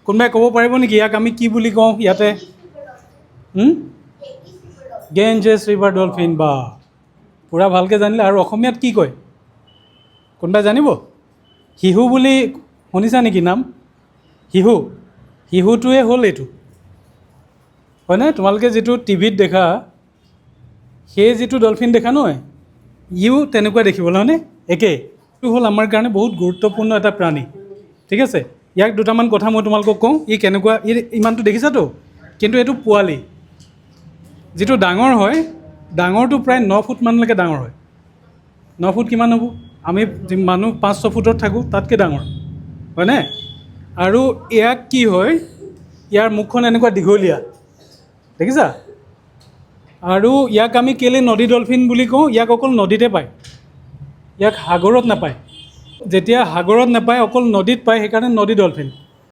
কোনোবাই ক'ব পাৰিব নেকি ইয়াক আমি কি বুলি কওঁ ইয়াতে? Ganges river dolphin. বা পূৰা ভালকৈ জানিলে। আৰু অসমীয়াত কি কয় কোনোবাই জানিব? শিহু বুলি শুনিছা নেকি নাম? শিহু। শিহুটোৱে হ'ল এইটো, হয়নে? তোমালোকে যিটো টিভিত দেখা সেই যিটো ডলফিন দেখা নহয়, ইও তেনেকুৱা দেখিবলৈ, হয়নে? একেই। এইটো হ'ল আমাৰ কাৰণে বহুত গুৰুত্বপূৰ্ণ এটা প্ৰাণী, ঠিক আছে? ইয়াক দুটামান কথা মই তোমালোকক কওঁ। ই কেনেকুৱা, ইমানটো দেখিছাতো, কিন্তু এইটো পোৱালি। যিটো ডাঙৰ হয়, ডাঙৰটো প্ৰায় 9 ফুটমানলৈকে ডাঙৰ হয়। 9 ফুট কিমান হ'ব? আমি মানুহ 5-6 ফুটত থাকোঁ, তাতকৈ ডাঙৰ, হয়নে? আৰু ইয়াক কি হয়, ইয়াৰ মুখখন এনেকুৱা দীঘলীয়া, দেখিছা? আৰু ইয়াক আমি কেলৈ নদী ডলফিন বুলি কওঁ? ইয়াক অকল নদীতে পায়, ইয়াক সাগৰত নাপায়। যেতিয়া সাগৰত নাপায়, অকল নদীত পায়, সেইকাৰণে নদী ডলফিন।